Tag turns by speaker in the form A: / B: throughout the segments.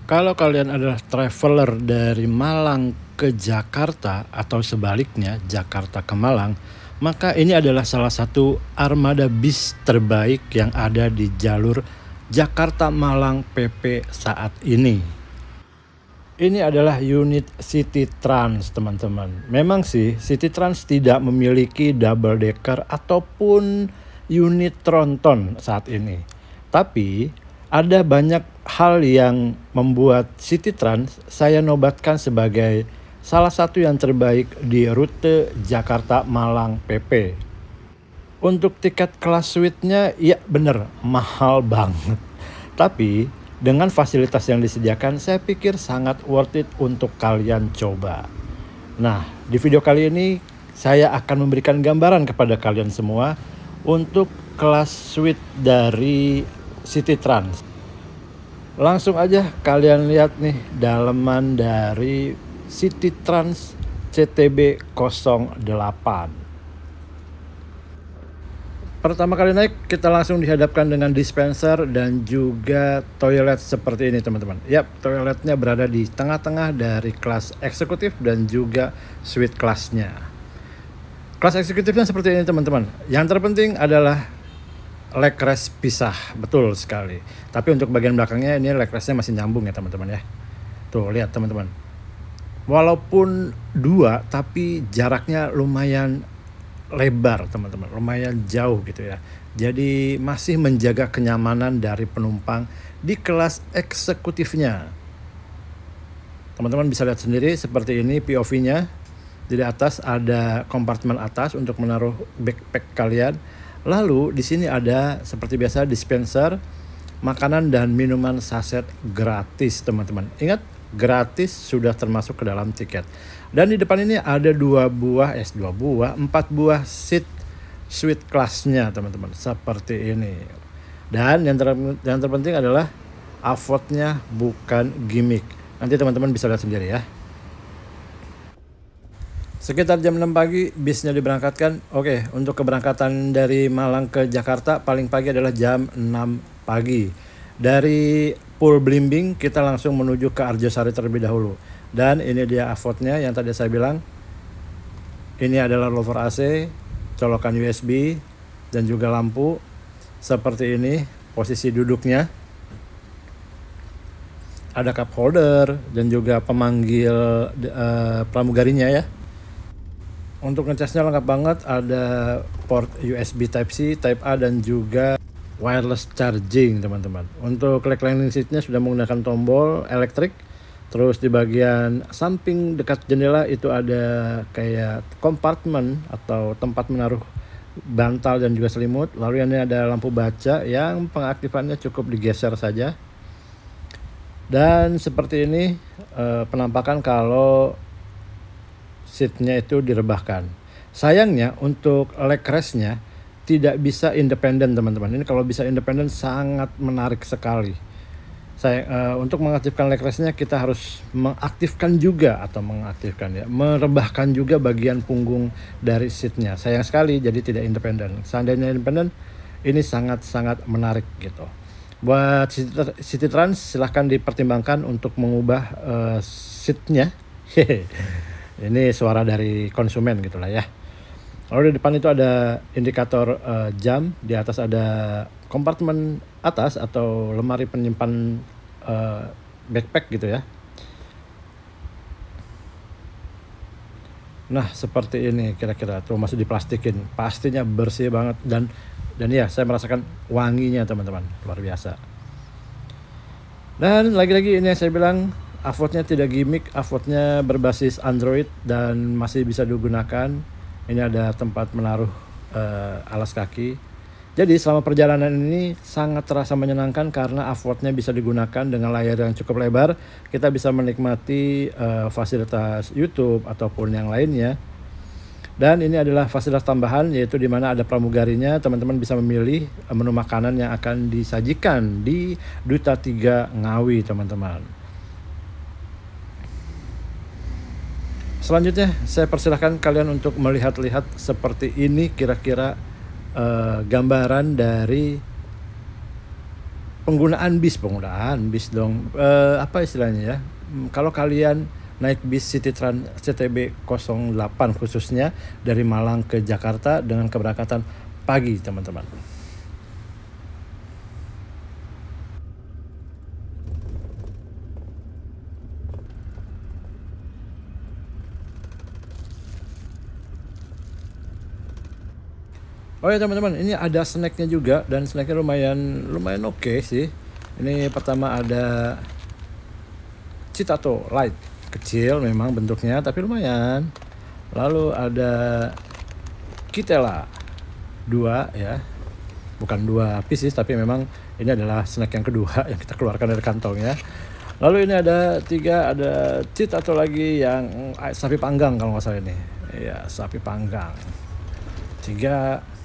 A: Kalau kalian adalah traveler dari Malang ke Jakarta atau sebaliknya Jakarta ke Malang, maka ini adalah salah satu armada bis terbaik yang ada di jalur Jakarta Malang PP saat ini. Ini adalah unit City Trans, teman-teman. Memang sih City Trans tidak memiliki double decker ataupun unit tronton saat ini. Tapi ada banyak hal yang membuat City Trans saya nobatkan sebagai salah satu yang terbaik di rute Jakarta Malang PP. Untuk tiket kelas suite-nya ya bener mahal banget. Tapi dengan fasilitas yang disediakan saya pikir sangat worth it untuk kalian coba. Nah, di video kali ini saya akan memberikan gambaran kepada kalian semua untuk kelas suite dari City Trans. Langsung aja kalian lihat nih daleman dari City Trans CTB 08. Pertama kali naik kita langsung dihadapkan dengan dispenser dan juga toilet seperti ini, teman-teman. Yap, toiletnya berada di tengah-tengah dari kelas eksekutif dan juga suite kelasnya. Kelas eksekutifnya seperti ini, teman-teman. Yang terpenting adalah leg rest pisah, betul sekali. Tapi untuk bagian belakangnya ini leg restnya masih nyambung ya, teman-teman ya. Tuh lihat, teman-teman. Walaupun dua tapi jaraknya lumayan lebar, teman-teman, lumayan jauh gitu ya. Jadi masih menjaga kenyamanan dari penumpang di kelas eksekutifnya. Teman-teman bisa lihat sendiri seperti ini POV-nya. Di atas ada kompartemen atas untuk menaruh backpack kalian. Lalu di sini ada seperti biasa dispenser makanan dan minuman saset gratis, teman-teman. Ingat, gratis sudah termasuk ke dalam tiket. Dan di depan ini ada 4 buah seat suite kelasnya, teman-teman, seperti ini. Dan yang terpenting adalah affordnya bukan gimmick. Nanti teman-teman bisa lihat sendiri ya. Sekitar jam 6 pagi bisnya diberangkatkan. Oke, untuk keberangkatan dari Malang ke Jakarta paling pagi adalah jam 6 pagi. Dari Pool Blimbing kita langsung menuju ke Arjosari terlebih dahulu. Dan ini dia affordnya yang tadi saya bilang. Ini adalah louvre AC, colokan USB, dan juga lampu. Seperti ini posisi duduknya. Ada cup holder dan juga pemanggil pramugarinya ya. Untuk ngecasnya lengkap banget, ada port USB Type-C, Type-A, dan juga wireless charging, teman-teman. Untuk reclining seatnya sudah menggunakan tombol elektrik. Terus di bagian samping dekat jendela itu ada kayak kompartemen atau tempat menaruh bantal dan juga selimut. Lalu ini ada lampu baca yang pengaktifannya cukup digeser saja. Dan seperti ini penampakan kalau seatnya itu direbahkan. Sayangnya untuk leg restnya tidak bisa independen, teman-teman. Ini kalau bisa independen sangat menarik sekali. Untuk mengaktifkan leg restnya kita harus merebahkan juga bagian punggung dari seatnya. Sayang sekali jadi tidak independen. Seandainya independen ini sangat-sangat menarik gitu. Buat City Trans silahkan dipertimbangkan untuk mengubah seatnya. Ini suara dari konsumen gitulah ya. Lalu di depan itu ada indikator jam, di atas ada kompartemen atas atau lemari penyimpan backpack gitu ya. Nah, seperti ini kira-kira tuh masih diplastikin. Pastinya bersih banget dan ya saya merasakan wanginya, teman-teman. Luar biasa. Dan lagi-lagi ini yang saya bilang affordnya tidak gimmick, affordnya berbasis Android dan masih bisa digunakan. Ini ada tempat menaruh alas kaki. Jadi selama perjalanan ini sangat terasa menyenangkan karena affordnya bisa digunakan dengan layar yang cukup lebar. Kita bisa menikmati fasilitas YouTube ataupun yang lainnya. Dan ini adalah fasilitas tambahan yaitu di mana ada pramugarinya. Teman-teman bisa memilih menu makanan yang akan disajikan di Duta 3 Ngawi, teman-teman. Selanjutnya saya persilahkan kalian untuk melihat-lihat seperti ini kira-kira gambaran dari penggunaan bis dong. Apa istilahnya ya? Kalau kalian naik bis City Trans CTB 08 khususnya dari Malang ke Jakarta dengan keberangkatan pagi, teman-teman. Oh ya teman-teman, ini ada snacknya juga dan snacknya lumayan oke sih. Ini pertama ada Citato Light, kecil memang bentuknya tapi lumayan. Lalu ada Kitela 2 ya, bukan 2 pieces tapi memang ini adalah snack yang kedua yang kita keluarkan dari kantongnya. Lalu ini ada 3, ada Citato lagi yang sapi panggang kalau nggak salah ini. Iya, sapi panggang 3.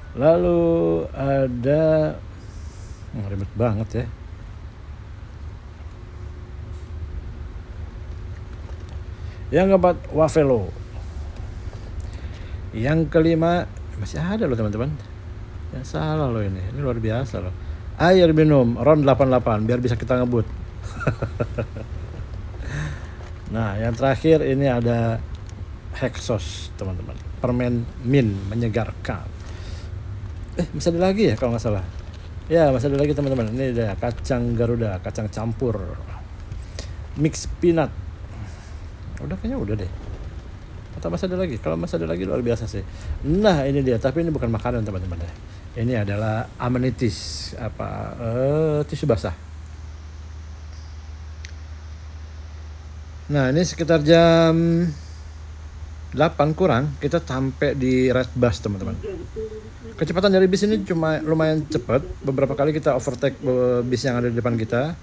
A: Lalu ada ribet banget ya. Yang keempat Wafelo. Yang kelima masih ada loh teman-teman. Yang salah loh ini luar biasa loh. Air minum RON 88 biar bisa kita ngebut. Nah, yang terakhir ini ada Hexos teman-teman. Permen mint menyegarkan. Masih ada lagi ya kalau nggak salah. Ya, masih ada lagi teman-teman. Ini ada kacang Garuda, kacang campur, mix peanut. Kayaknya udah deh. Atau masih ada lagi? Kalau masih ada lagi luar biasa sih. Nah, ini dia. Tapi ini bukan makanan teman-teman ya. Ini adalah amenities tisu basah. Nah, ini sekitar jam 8 kurang kita sampai di Red Bus teman-teman. Kecepatan dari bis ini cuma lumayan cepat. Beberapa kali kita overtake bis yang ada di depan kita.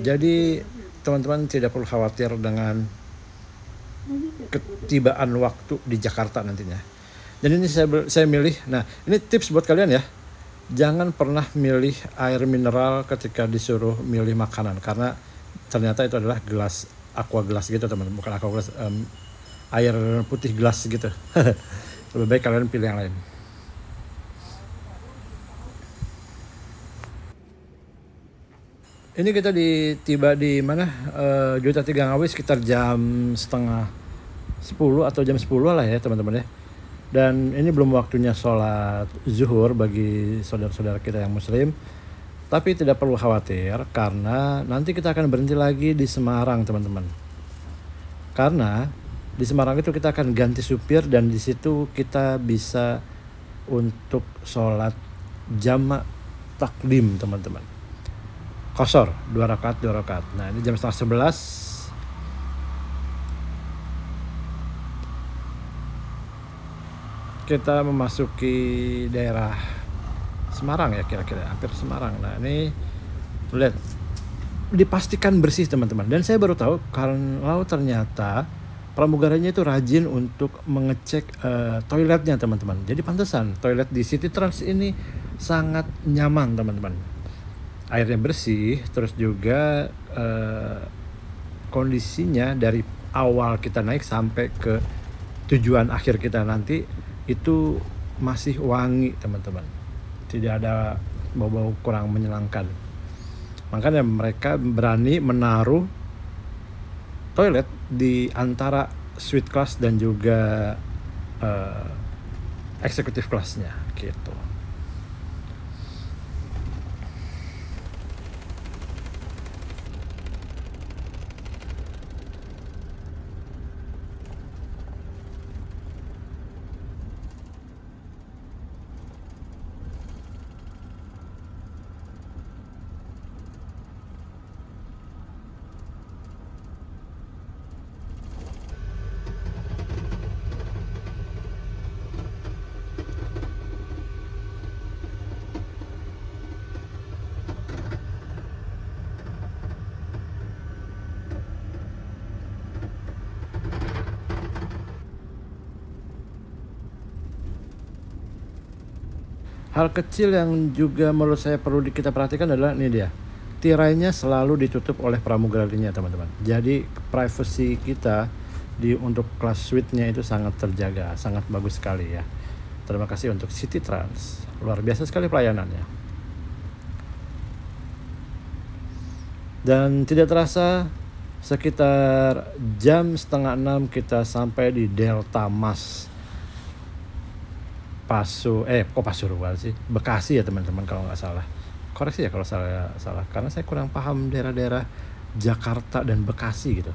A: Jadi teman-teman tidak perlu khawatir dengan ketibaan waktu di Jakarta nantinya. Dan ini saya milih. Nah, ini tips buat kalian ya. Jangan pernah milih air mineral ketika disuruh milih makanan karena ternyata itu adalah gelas aqua gelas gitu teman-teman, bukan aqua gelas, air putih gelas gitu. Lebih baik kalian pilih yang lain. Ini kita tiba di mana? Juta Tiga Ngawi sekitar jam setengah 10 atau jam 10 lah ya teman-teman ya. Dan ini belum waktunya sholat zuhur bagi saudara-saudara kita yang muslim. Tapi tidak perlu khawatir karena nanti kita akan berhenti lagi di Semarang teman-teman. Karena di Semarang itu kita akan ganti supir dan di situ kita bisa untuk sholat jamak takdim teman-teman. Qashar 2 rakaat. Nah, ini jam setengah 11. Kita memasuki daerah Semarang ya, kira-kira hampir Semarang. Nah, ini lihat dipastikan bersih teman-teman. Dan saya baru tahu kalau ternyata pramugaranya itu rajin untuk mengecek toiletnya teman-teman. Jadi pantesan toilet di City Trans ini sangat nyaman teman-teman. Airnya bersih, terus juga kondisinya dari awal kita naik sampai ke tujuan akhir kita nanti itu masih wangi teman-teman. Tidak ada bau-bau kurang menyenangkan. Makanya mereka berani menaruh toilet di antara suite class dan juga eksekutif kelasnya gitu. Hal kecil yang juga menurut saya perlu kita perhatikan adalah ini dia. Tirainya selalu ditutup oleh pramugarinya teman-teman. Jadi privacy kita untuk kelas suite-nya itu sangat terjaga, sangat bagus sekali ya. Terima kasih untuk City Trans. Luar biasa sekali pelayanannya. Dan tidak terasa sekitar jam setengah 6 kita sampai di Delta Mas Pasuruan sih, Bekasi ya teman-teman kalau nggak salah. Koreksi ya kalau salah karena saya kurang paham daerah-daerah Jakarta dan Bekasi gitu.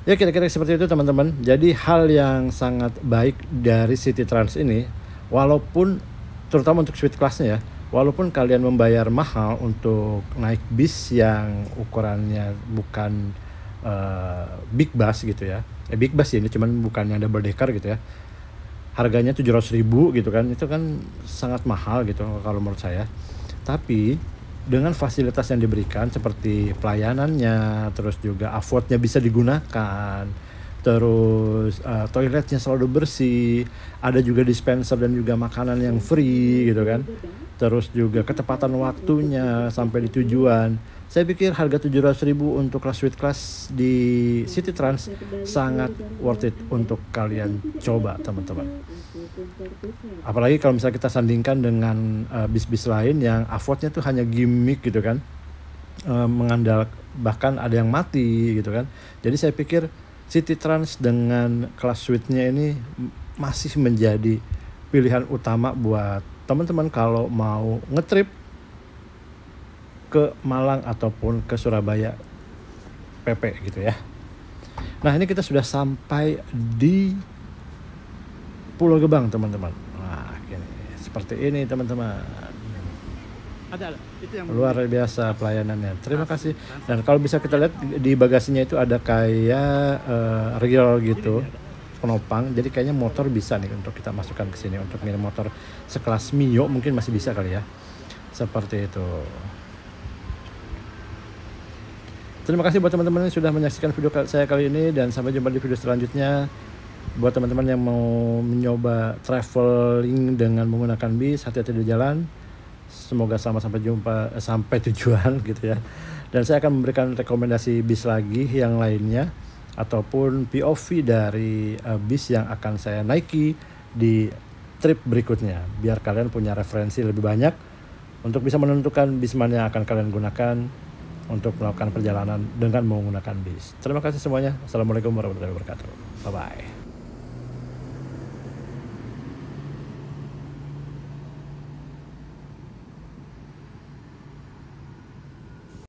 A: Ya kira-kira seperti itu teman-teman. Jadi hal yang sangat baik dari City Trans ini, walaupun terutama untuk suite kelasnya ya, walaupun kalian membayar mahal untuk naik bis yang ukurannya bukan big bus gitu ya, big bus ya, ini cuman bukan yang double decker gitu ya, harganya 700.000 gitu kan, itu kan sangat mahal gitu kalau menurut saya. Tapi dengan fasilitas yang diberikan seperti pelayanannya, terus juga affordnya bisa digunakan, terus toiletnya selalu bersih, ada juga dispenser dan juga makanan yang free gitu kan, terus juga ketepatan waktunya sampai di tujuan. Saya pikir harga 700.000 untuk kelas suite kelas di City Trans sangat worth it untuk kalian coba teman-teman. Apalagi kalau misalnya kita sandingkan dengan bis-bis lain yang affordnya tuh hanya gimmick gitu kan, mengandalkan bahkan ada yang mati gitu kan. Jadi saya pikir City Trans dengan kelas suite-nya ini masih menjadi pilihan utama buat teman-teman kalau mau ngetrip ke Malang ataupun ke Surabaya PP gitu ya. Nah ini kita sudah sampai di Pulau Gebang teman-teman. Nah ini seperti ini teman-teman.
B: Ada. Itu yang
A: Luar biasa pelayanannya. Terima kasih. Dan kalau bisa kita lihat di bagasinya itu ada kayak reel gitu, penopang. Jadi kayaknya motor bisa nih untuk kita masukkan ke sini, untuk ngirim motor sekelas Mio mungkin masih bisa kali ya. Seperti itu. Terima kasih buat teman-teman yang sudah menyaksikan video saya kali ini, dan sampai jumpa di video selanjutnya. Buat teman-teman yang mau mencoba traveling dengan menggunakan bis, hati-hati di jalan. Semoga selamat sampai tujuan gitu ya. Dan saya akan memberikan rekomendasi bis lagi yang lainnya ataupun POV dari bis yang akan saya naiki di trip berikutnya, biar kalian punya referensi lebih banyak untuk bisa menentukan bis mana yang akan kalian gunakan untuk melakukan perjalanan dengan menggunakan bis. Terima kasih semuanya. Assalamualaikum warahmatullahi wabarakatuh. Bye-bye.